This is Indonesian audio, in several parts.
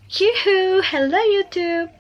Yuhu, hello YouTube.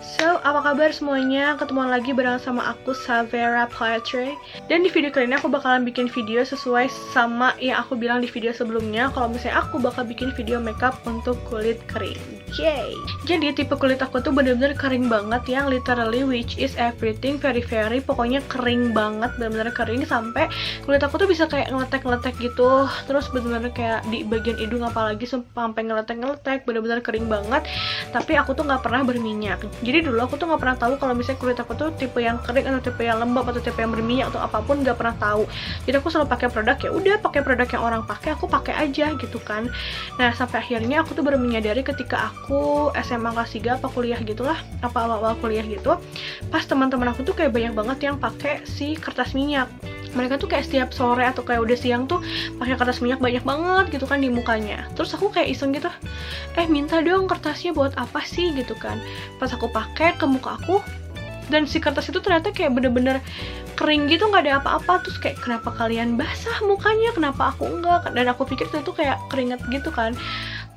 So, apa kabar semuanya? Ketemuan lagi bareng sama aku, Savera Poetry. Dan di video kali ini aku bakalan bikin video sesuai sama yang aku bilang di video sebelumnya. Kalau misalnya aku bakal bikin video makeup untuk kulit kering. Yay! Jadi tipe kulit aku tuh bener-bener kering banget, yang literally which is everything, very pokoknya kering banget, bener-bener kering sampai kulit aku tuh bisa kayak ngeletek-ngeletek gitu. Terus bener-bener kayak di bagian hidung apalagi sampai ngeletek-ngeletek, bener-bener kering banget. Tapi aku tuh nggak pernah berminyak. Jadi dulu aku tuh nggak pernah tahu kalau misalnya kulit aku tuh tipe yang kering atau tipe yang lembab atau tipe yang berminyak atau apapun, nggak pernah tahu. Jadi aku selalu pakai produk, ya udah pakai produk yang orang pakai, aku pakai aja gitu kan. Nah sampai akhirnya aku tuh baru menyadari ketika aku SMA kelas 3 apa kuliah gitulah, apa awal-awal kuliah gitu, pas teman-teman aku tuh kayak banyak banget yang pakai si kertas minyak. Mereka tuh kayak setiap sore atau kayak udah siang tuh pakai kertas minyak banyak banget gitu kan di mukanya. Terus aku kayak iseng gitu, minta dong kertasnya buat apa sih gitu kan. Pas aku pakai ke muka aku, dan si kertas itu ternyata kayak bener-bener kering gitu, nggak ada apa-apa. Terus kayak, kenapa kalian basah mukanya, kenapa aku enggak? Dan aku pikir itu kayak keringet gitu kan.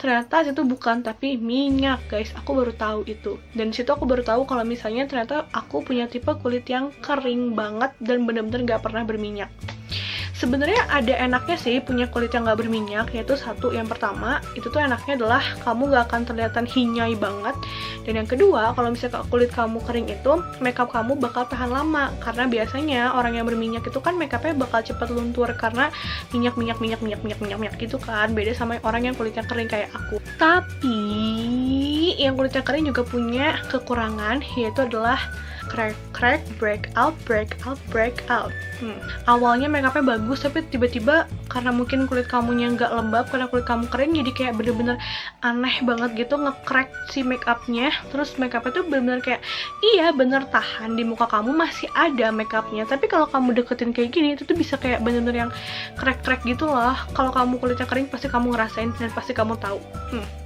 Ternyata itu bukan, tapi minyak guys. Aku baru tahu itu. Dan situ aku baru tahu kalau misalnya ternyata aku punya tipe kulit yang kering banget dan bener-bener nggak pernah berminyak. Sebenarnya ada enaknya sih punya kulit yang nggak berminyak, yaitu satu, yang pertama itu tuh enaknya adalah kamu nggak akan terlihat hinyai banget. Dan yang kedua, kalau misalnya kulit kamu kering itu, makeup kamu bakal tahan lama, karena biasanya orang yang berminyak itu kan makeupnya bakal cepat luntur karena minyak gitu kan. Beda sama orang yang kulitnya kering kayak aku. Tapi yang kulitnya kering juga punya kekurangan, yaitu adalah crack, breakout. Awalnya makeupnya bagus, tapi tiba-tiba karena mungkin kulit kamunya nggak lembab, karena kulit kamu kering, jadi kayak bener-bener aneh banget gitu nge-crack si makeupnya. Terus makeupnya tuh bener-bener kayak, iya bener tahan di muka kamu, masih ada makeupnya, tapi kalau kamu deketin kayak gini, itu tuh bisa kayak bener-bener yang crack gitu loh. Kalau kamu kulitnya kering pasti kamu ngerasain dan pasti kamu tahu.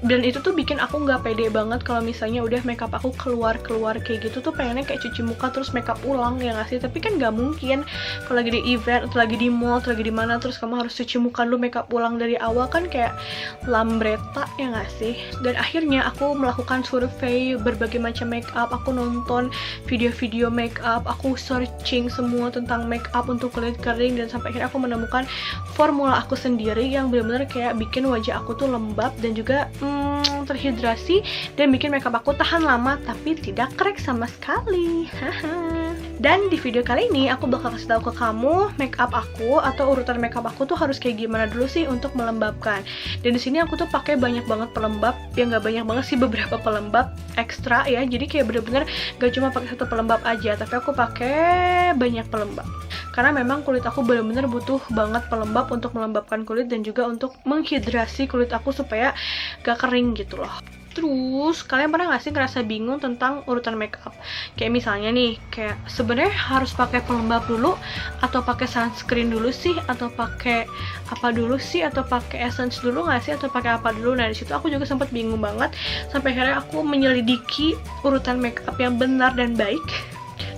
Dan itu tuh bikin aku nggak pede banget kalau misalnya udah makeup aku keluar kayak gitu tuh pengennya kayak cuci muka terus makeup ulang, ya nggak sih? Tapi kan nggak mungkin kalau lagi di event atau lagi di mall atau lagi di mana terus kamu harus cuci muka dulu, makeup ulang dari awal, kan kayak lambreta, ya nggak sih? Dan akhirnya aku melakukan survei berbagai macam makeup, aku nonton video-video makeup, aku searching semua tentang makeup untuk kulit kering, dan sampai akhirnya aku menemukan formula aku sendiri yang benar-benar kayak bikin wajah aku tuh lembab dan juga terhidrasi, dan bikin makeup aku tahan lama tapi tidak crack sama sekali. Dan di video kali ini aku bakal kasih tahu ke kamu makeup aku atau urutan makeup aku tuh harus kayak gimana dulu sih untuk melembabkan. Dan di sini aku tuh pakai banyak banget pelembab, ya nggak banyak banget sih, beberapa pelembab ekstra ya. Jadi kayak bener-bener gak cuma pakai satu pelembab aja, tapi aku pakai banyak pelembab. Karena memang kulit aku bener-bener butuh banget pelembab untuk melembabkan kulit dan juga untuk menghidrasi kulit aku supaya gak kering gitu loh. Terus, kalian pernah gak sih ngerasa bingung tentang urutan makeup? Kayak misalnya nih, kayak sebenarnya harus pakai pelembab dulu atau pakai sunscreen dulu sih, atau pakai apa dulu sih, atau pakai essence dulu gak sih, atau pakai apa dulu? Nah, di situ aku juga sempat bingung banget sampai akhirnya aku menyelidiki urutan makeup yang benar dan baik.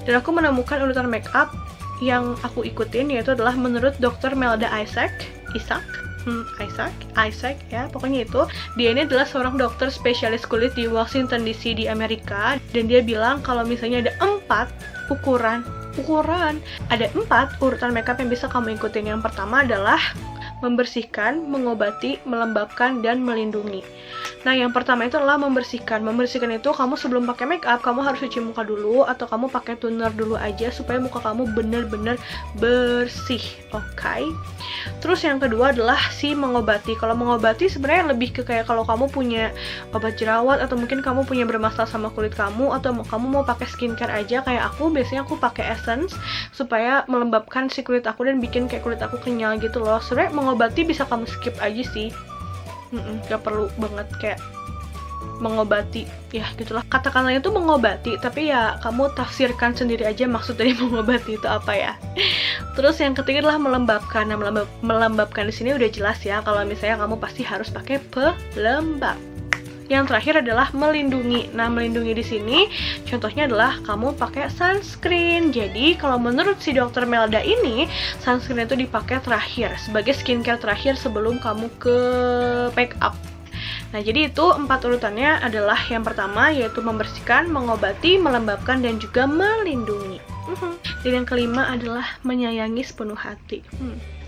Dan aku menemukan urutan makeup yang aku ikutin, yaitu adalah menurut Dr. Melda Isaac ya, pokoknya itu. Dia ini adalah seorang dokter spesialis kulit di Washington DC di Amerika, dan dia bilang kalau misalnya ada 4 ada 4 urutan makeup yang bisa kamu ikutin. Yang pertama adalah membersihkan, mengobati, melembabkan, dan melindungi. Nah, yang pertama itu adalah membersihkan. Membersihkan itu kamu sebelum pakai makeup, kamu harus cuci muka dulu atau kamu pakai toner dulu aja supaya muka kamu bener-bener bersih, oke? Terus yang kedua adalah si mengobati. Kalau mengobati sebenarnya lebih ke kayak kalau kamu punya obat jerawat atau mungkin kamu punya bermasalah sama kulit kamu, atau kamu mau pakai skincare aja kayak aku, biasanya aku pakai essence supaya melembabkan si kulit aku dan bikin kayak kulit aku kenyal gitu loh. Sebenarnya mengobati bisa kamu skip aja sih. Gak perlu banget kayak mengobati, ya gitulah, katakanlah itu mengobati, tapi ya kamu tafsirkan sendiri aja maksud dari mengobati itu apa ya. Terus yang ketiga adalah melembabkan. Nah, melembabkan di sini udah jelas ya, kalau misalnya kamu pasti harus pakai pelembab. Yang terakhir adalah melindungi. Nah, melindungi di sini contohnya adalah kamu pakai sunscreen. Jadi kalau menurut si dokter Melda ini, sunscreen itu dipakai terakhir sebagai skincare terakhir sebelum kamu ke make up. Nah, jadi itu 4 urutannya adalah yang pertama yaitu membersihkan, mengobati, melembabkan, dan juga melindungi. Dan yang kelima adalah menyayangi sepenuh hati.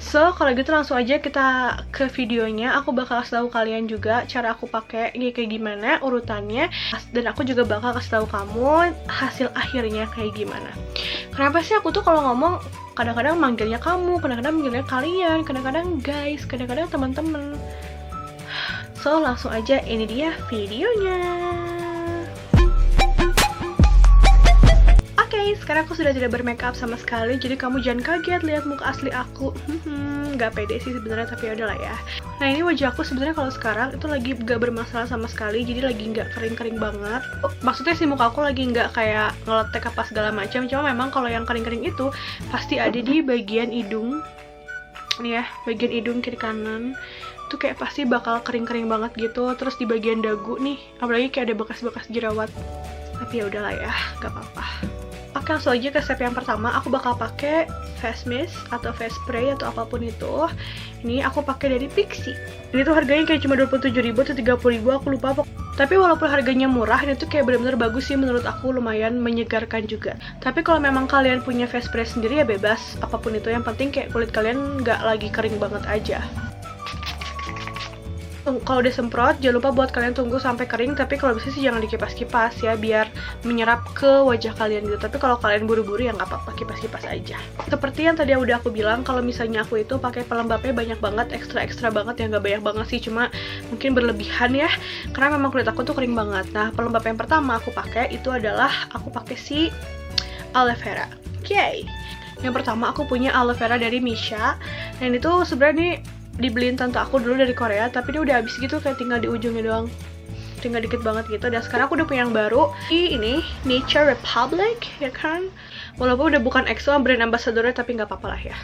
So, kalau gitu langsung aja kita ke videonya. Aku bakal kasih tahu kalian juga cara aku pakai ini kayak gimana urutannya, dan aku juga bakal kasih tahu kamu hasil akhirnya kayak gimana. Kenapa sih aku tuh kalau ngomong kadang-kadang manggilnya kamu, kadang-kadang manggilnya kalian, kadang-kadang guys, kadang-kadang teman-teman. So, langsung aja ini dia videonya. Oke, sekarang aku sudah tidak bermakeup sama sekali, jadi kamu jangan kaget lihat muka asli aku. Gak pede sih sebenarnya, tapi udahlah ya. Nah, ini wajah aku sebenarnya kalau sekarang itu lagi gak bermasalah sama sekali, jadi lagi nggak kering-kering banget. Maksudnya sih muka aku lagi nggak kayak ngeletek apa segala macam. Cuma memang kalau yang kering-kering itu pasti ada di bagian hidung. Nih ya, bagian hidung kiri kanan. Tuh kayak pasti bakal kering-kering banget gitu. Terus di bagian dagu nih, apalagi kayak ada bekas-bekas jerawat. Tapi ya udahlah ya, gak apa-apa. Oke, langsung aja ke step yang pertama. Aku bakal pakai face mist atau face spray atau apapun itu. Ini aku pakai dari Pixi. Ini tuh harganya kayak cuma 27.000 atau 30.000, aku lupa. Tapi walaupun harganya murah, ini tuh kayak bener-bener bagus sih menurut aku, lumayan menyegarkan juga. Tapi kalau memang kalian punya face spray sendiri ya bebas, apapun itu. Yang penting kayak kulit kalian nggak lagi kering banget aja. Kalau udah semprot, jangan lupa buat kalian tunggu sampai kering. Tapi kalau bisa sih jangan dikipas-kipas ya, biar menyerap ke wajah kalian gitu. Tapi kalau kalian buru-buru ya nggak apa-apa, kipas-kipas aja. Seperti yang tadi udah aku bilang, kalau misalnya aku itu pakai pelembabnya banyak banget, ekstra banget ya, nggak banyak banget sih, cuma mungkin berlebihan ya, karena memang kulit aku tuh kering banget. Nah, pelembab yang pertama aku pakai itu adalah aku pakai si aloe vera. Oke. Yang pertama aku punya aloe vera dari Missha. Nah, ini tuh sebenarnya nih dibeliin tante aku dulu dari Korea, tapi dia udah habis gitu, kayak tinggal di ujungnya doang, tinggal dikit banget gitu. Dan sekarang aku udah punya yang baru, ini Nature Republic ya kan, walaupun udah bukan EXO brand ambassadornya, tapi nggak apa-apa lah ya.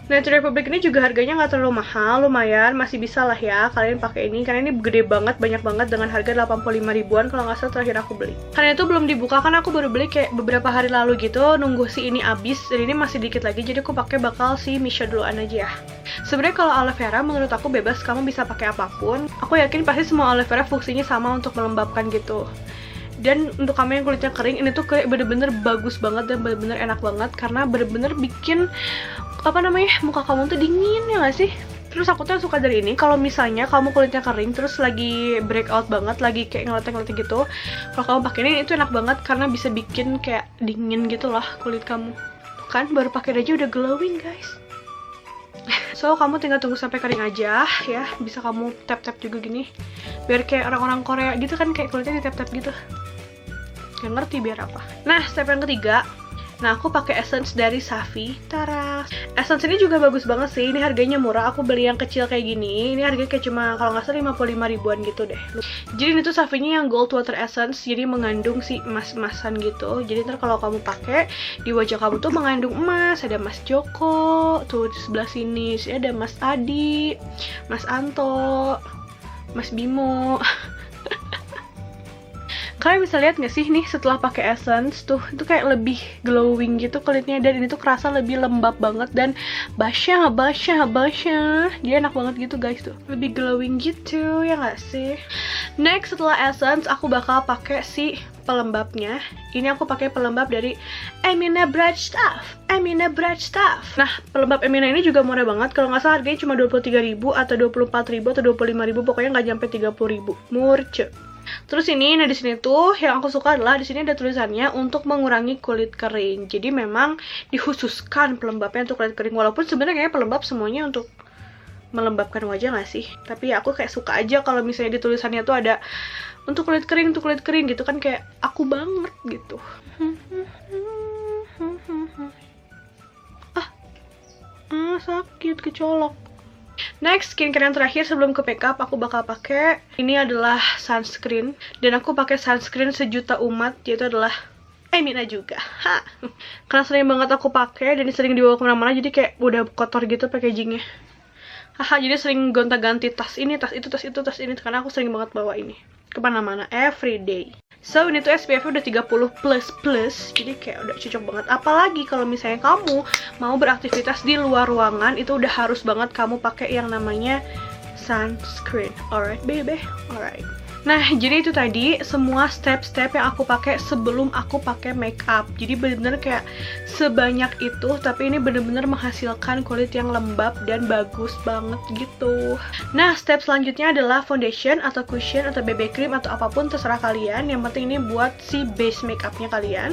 Nature Republic ini juga harganya nggak terlalu mahal, lumayan masih bisa lah ya kalian pakai ini, karena ini gede banget, banyak banget, dengan harga 85 ribuan kalau nggak salah terakhir aku beli. Karena itu belum dibuka, kan aku baru beli kayak beberapa hari lalu gitu, nunggu si ini habis, dan ini masih dikit lagi, jadi aku pakai bakal si Missha duluan aja ya. Sebenarnya kalau aloe vera menurut aku bebas, kamu bisa pakai apapun. Aku yakin pasti semua aloe vera fungsinya sama untuk melembabkan gitu. Dan untuk kamu yang kulitnya kering, ini tuh kayak bener-bener bagus banget dan bener-bener enak banget, karena bener-bener bikin muka kamu tuh dingin ya nggak sih? Terus aku tuh suka dari ini, kalau misalnya kamu kulitnya kering terus lagi breakout banget, lagi kayak ngeletek-ngeletek gitu, kalau kamu pakai ini itu enak banget karena bisa bikin kayak dingin gitu lah kulit kamu. Tuh kan, baru pakai aja udah glowing guys. So, kamu tinggal tunggu sampai kering aja ya. Bisa kamu tap-tap juga gini, biar kayak orang-orang Korea gitu kan, kayak kulitnya di-tap-tap gitu. Gak ngerti biar apa. Nah, step yang ketiga, nah aku pakai essence dari Savi. Tara. Essence ini juga bagus banget sih. Ini harganya murah. Aku beli yang kecil kayak gini. Ini harganya kayak cuma kalau nggak salah 55 ribuan gitu deh. Jadi ini tuh Savinya yang gold water essence. Jadi mengandung si emas-emasan gitu. Jadi ntar kalau kamu pakai di wajah kamu tuh mengandung emas. Ada Mas Joko tuh di sebelah sini. Sini ada Mas Adi, Mas Anto, Mas Bimo. Kalian bisa lihat nggak sih nih setelah pakai essence tuh, itu kayak lebih glowing gitu kulitnya, dan ini tuh kerasa lebih lembab banget dan basah. Dia enak banget gitu guys, tuh lebih glowing gitu ya nggak sih. Next, setelah essence aku bakal pakai si pelembabnya. Ini aku pakai pelembab dari Emina Bright Stuff. Nah, pelembab Emina ini juga murah banget. Kalau nggak salah harganya cuma 23.000 atau 24.000 atau 25.000, pokoknya nggak nyampe 30.000. Murce. Terus ini, nah di sini tuh yang aku suka adalah di sini ada tulisannya untuk mengurangi kulit kering. Jadi memang dikhususkan pelembabnya untuk kulit kering. Walaupun sebenarnya pelembab semuanya untuk melembabkan wajah nggak sih? Tapi ya aku kayak suka aja kalau misalnya di tulisannya tuh ada untuk kulit kering gitu kan, kayak aku banget gitu. Sakit, kecolok. Next, skincare yang terakhir sebelum ke makeup aku bakal pakai ini adalah sunscreen, dan aku pakai sunscreen sejuta umat, yaitu adalah Emina juga. Karena sering banget aku pakai dan sering dibawa kemana-mana, jadi kayak udah kotor gitu packagingnya. Haha, jadi sering gonta-ganti tas ini, tas itu, tas itu, tas ini, karena aku sering banget bawa ini kemana-mana, everyday. So, ini tuh SPF-nya udah 30++, jadi kayak udah cocok banget. Apalagi kalau misalnya kamu mau beraktivitas di luar ruangan, itu udah harus banget kamu pakai yang namanya sunscreen. Alright, baby, alright. Nah, jadi itu tadi semua step-step yang aku pakai sebelum aku pakai makeup. Jadi bener-bener kayak sebanyak itu, tapi ini bener-bener menghasilkan kulit yang lembab dan bagus banget gitu. Nah, step selanjutnya adalah foundation atau cushion atau BB cream atau apapun terserah kalian. Yang penting ini buat si base makeupnya kalian.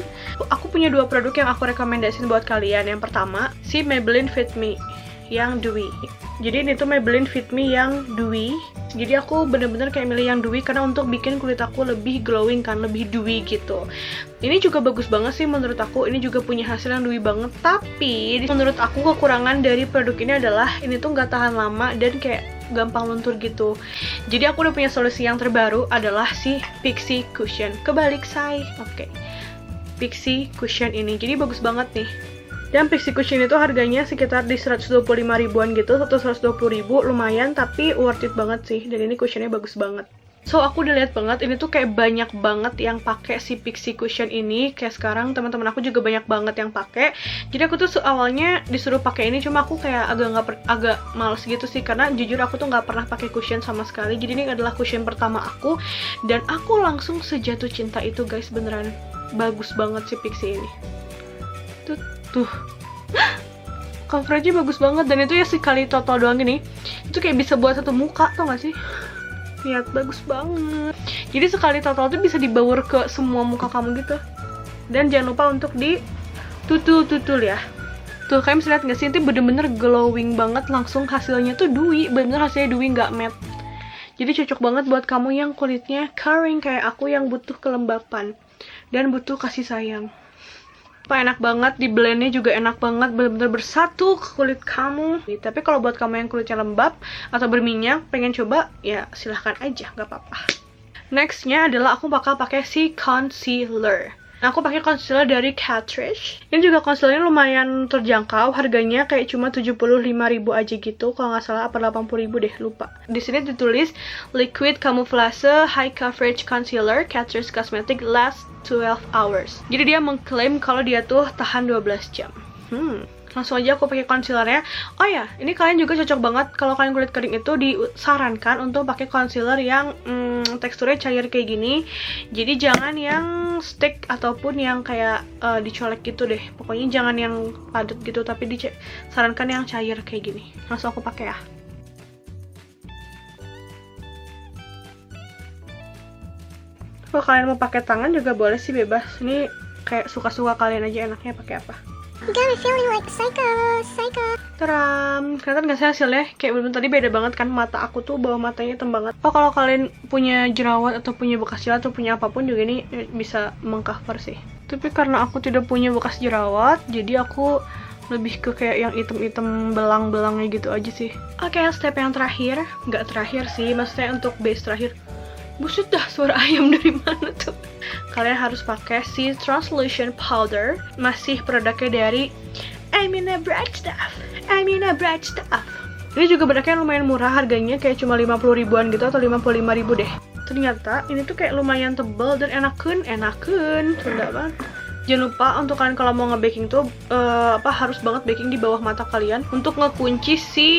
Aku punya dua produk yang aku rekomendasiin buat kalian. Yang pertama, si Maybelline Fit Me yang dewy. Jadi ini tuh Maybelline Fit Me yang dewy. Jadi aku bener-bener kayak milih yang dewy karena untuk bikin kulit aku lebih glowing kan, lebih dewy gitu. Ini juga bagus banget sih menurut aku. Ini juga punya hasil yang dewy banget. Tapi menurut aku kekurangan dari produk ini adalah ini tuh nggak tahan lama dan kayak gampang luntur gitu. Jadi aku udah punya solusi yang terbaru adalah si Pixi Cushion. Kebalik say. Oke. Pixi Cushion ini. Jadi bagus banget nih. Dan Pixi Cushion itu harganya sekitar di 125 ribuan gitu, atau 120 ribu, lumayan tapi worth it banget sih. Dan ini cushionnya bagus banget. So, aku udah lihat banget, ini tuh kayak banyak banget yang pakai si Pixi Cushion ini. Kayak sekarang teman-teman aku juga banyak banget yang pakai. Jadi aku tuh awalnya disuruh pakai ini, cuma aku kayak agak males gitu sih, karena jujur aku tuh nggak pernah pakai cushion sama sekali. Jadi ini adalah cushion pertama aku, dan aku langsung sejatuh cinta itu guys, beneran bagus banget si Pixi ini. Tuh, coveragenya bagus banget, dan itu ya sekali total doang gini, itu kayak bisa buat satu muka, tau gak sih? Lihat, bagus banget. Jadi sekali total tuh bisa dibaur ke semua muka kamu gitu. Dan jangan lupa untuk di tutul ya. Tuh, kalian bisa lihat gak sih, itu bener-bener glowing banget, langsung hasilnya tuh dewy, bener hasilnya dewy, nggak matte. Jadi cocok banget buat kamu yang kulitnya kering kayak aku yang butuh kelembapan dan butuh kasih sayang. Enak banget, di blendnya juga enak banget, bener-bener bersatu ke kulit kamu. Tapi kalau buat kamu yang kulitnya lembab atau berminyak, pengen coba, ya silahkan aja, nggak apa-apa. Nextnya adalah aku bakal pakai si concealer. Aku pakai concealer dari Catrice. Ini juga concealernya lumayan terjangkau, harganya kayak cuma 75 ribu aja gitu, kalau nggak salah apa 80 ribu deh, lupa. Di sini ditulis Liquid Camouflage High Coverage Concealer Catrice Cosmetic Last 12 hours. Jadi dia mengklaim kalau dia tuh tahan 12 jam. Langsung aja aku pakai concealernya. Oh ya, ini kalian juga cocok banget kalau kalian kulit kering itu disarankan untuk pakai concealer yang teksturnya cair kayak gini. Jadi jangan yang stick ataupun yang kayak dicolek gitu deh. Pokoknya jangan yang padat gitu, tapi disarankan yang cair kayak gini. Langsung aku pakai ya. Kalau kalian mau pakai tangan juga boleh sih, bebas. Ini kayak suka-suka kalian aja enaknya pakai apa. I'm feeling like psycho. Teram, kelihatan gak sih hasilnya? Kayak bener-bener tadi beda banget kan, mata aku tuh bawah matanya hitam banget. Oh, kalau kalian punya jerawat atau punya bekas jerawat atau punya apapun juga ini bisa mengcover sih. Tapi karena aku tidak punya bekas jerawat, jadi aku lebih ke kayak yang item-item belang-belangnya gitu aja sih. Oke, step yang terakhir, nggak terakhir sih, maksudnya untuk base terakhir. Buset dah, suara ayam dari mana tuh? Kalian harus pakai si Translucent Powder. Masih produknya dari Amina Bright Stuff. Ini juga produknya lumayan murah, harganya kayak cuma 50 ribuan gitu atau 55 ribu deh. Ternyata ini tuh kayak lumayan tebal dan enakeun. Enggak banget. Jangan lupa untuk kalian kalau mau nge-baking tuh harus banget baking di bawah mata kalian untuk ngekunci si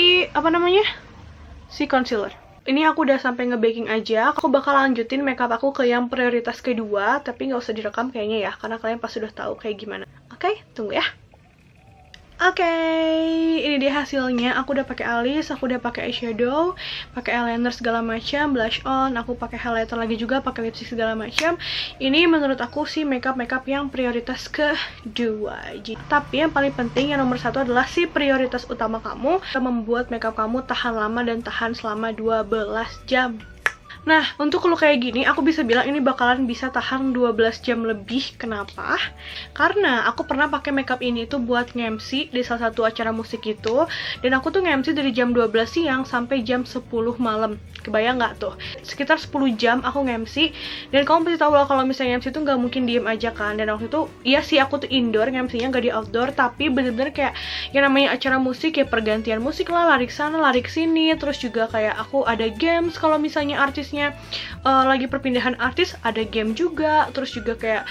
si concealer. Ini aku udah sampai nge-baking aja. Aku bakal lanjutin makeup aku ke yang prioritas kedua, tapi nggak usah direkam kayaknya ya, karena kalian pasti udah tahu kayak gimana. Oke, tunggu ya. Oke, ini dia hasilnya. Aku udah pakai alis, aku udah pakai eyeshadow, pakai eyeliner segala macam, blush on, aku pakai highlighter lagi juga, pakai lipstick segala macam. Ini menurut aku sih makeup yang prioritas kedua. Tapi yang paling penting, yang nomor satu adalah si prioritas utama kamu, membuat makeup kamu tahan lama dan tahan selama 12 jam. Nah, untuk look kayak gini, aku bisa bilang ini bakalan bisa tahan 12 jam lebih. Kenapa? Karena aku pernah pakai makeup ini tuh buat nge-MC di salah satu acara musik itu. Dan aku tuh nge-MC dari jam 12 siang sampai jam 10 malam. Kebayang nggak tuh? Sekitar 10 jam aku nge-MC. Dan kamu pasti tahu lah kalau misalnya nge-MC tuh nggak mungkin diem aja kan. Dan waktu itu, iya sih aku tuh indoor, nge-MC-nya nggak di outdoor. Tapi bener-bener kayak yang namanya acara musik, ya pergantian musik lah, lari sana, lari sini. Terus juga kayak aku ada games kalau misalnya artisnya lagi perpindahan artis, ada game juga. Terus juga kayak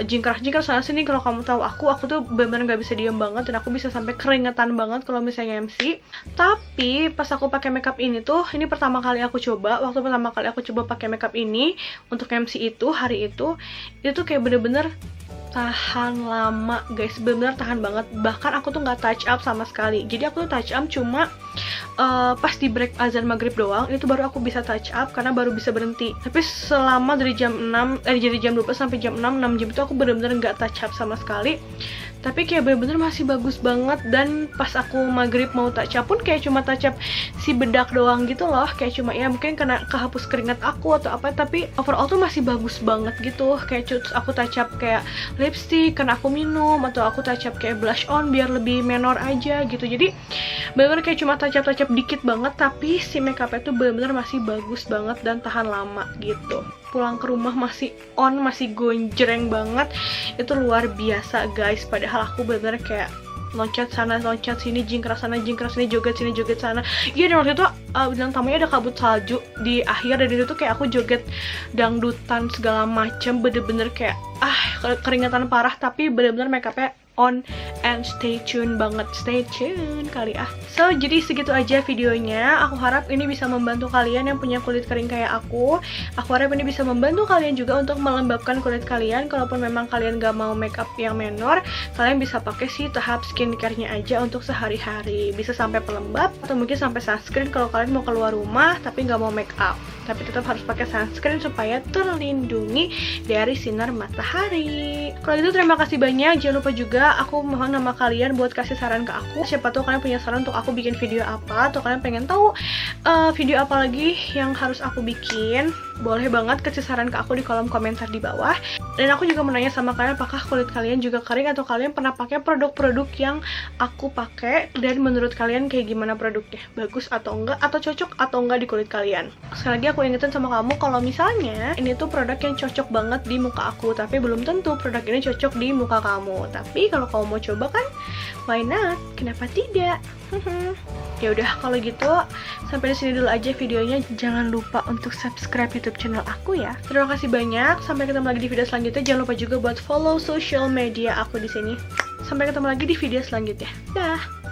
jingkrak-jingkrak sana sini. Kalau kamu tahu aku tuh bener-bener nggak bisa diem banget, dan aku bisa sampai keringetan banget kalau misalnya MC. Tapi pas aku pakai makeup ini tuh, ini pertama kali aku coba. Waktu pertama kali aku coba pakai makeup ini untuk MC itu, hari itu tuh kayak bener-bener tahan lama guys, bener-bener tahan banget. Bahkan aku tuh nggak touch up sama sekali. Jadi aku tuh touch up cuma pas di break azan maghrib doang, itu baru aku bisa touch up karena baru bisa berhenti. Tapi selama dari jam 6 dari jam 12 sampai jam 6 jam itu aku bener-bener nggak touch up sama sekali. Tapi kayak bener-bener masih bagus banget. Dan pas aku maghrib mau touch up pun kayak cuma touch up si bedak doang gitu loh. Kayak cuma ya mungkin karena kehapus keringat aku atau apa, tapi overall tuh masih bagus banget gitu. Kayak aku touch up kayak lipstick karena aku minum, atau aku touch up kayak blush on biar lebih menor aja gitu. Jadi bener-bener kayak cuma touch up dikit banget, tapi si makeupnya tuh bener-bener masih bagus banget dan tahan lama gitu. Pulang ke rumah masih on, masih gonjreng banget. Itu luar biasa guys. Padahal aku bener-bener kayak loncat sana, loncat sini, jingkrak sana, jingkrak sini, joget sini, joget sana. Iya, dan waktu itu bintang tamunya ada kabut salju di akhir, dan itu tuh kayak aku joget dangdutan segala macem. Bener-bener kayak keringetan parah, tapi bener-bener makeupnya on and stay tune banget. Stay tune kali So, jadi segitu aja videonya. Aku harap ini bisa membantu kalian yang punya kulit kering kayak aku. Aku harap ini bisa membantu kalian juga untuk melembabkan kulit kalian. Kalaupun memang kalian gak mau makeup yang menor, kalian bisa pakai si tahap skincare-nya aja untuk sehari-hari. Bisa sampai pelembab atau mungkin sampai sunscreen kalau kalian mau keluar rumah tapi gak mau makeup. Tapi tetap harus pakai sunscreen supaya terlindungi dari sinar matahari. Kalau gitu terima kasih banyak. Jangan lupa juga aku mohon nama kalian buat kasih saran ke aku. Siapa tahu kalian punya saran untuk aku bikin video apa, atau kalian pengen tahu video apa lagi yang harus aku bikin. Boleh banget kasih saran ke aku di kolom komentar di bawah. Dan aku juga menanya sama kalian, apakah kulit kalian juga kering atau kalian pernah pakai produk-produk yang aku pakai, dan menurut kalian kayak gimana produknya, bagus atau enggak, atau cocok atau enggak di kulit kalian. Sekali lagi aku ingetin sama kamu kalau misalnya ini tuh produk yang cocok banget di muka aku, tapi belum tentu produk ini cocok di muka kamu. Tapi kalau kamu mau coba kan, why not? Kenapa tidak? Ya udah, kalau gitu sampai di sini dulu aja videonya. Jangan lupa untuk subscribe YouTube channel aku ya. Terima kasih banyak. Sampai ketemu lagi di video selanjutnya. Jangan lupa juga buat follow social media aku di sini. Sampai ketemu lagi di video selanjutnya. Dah.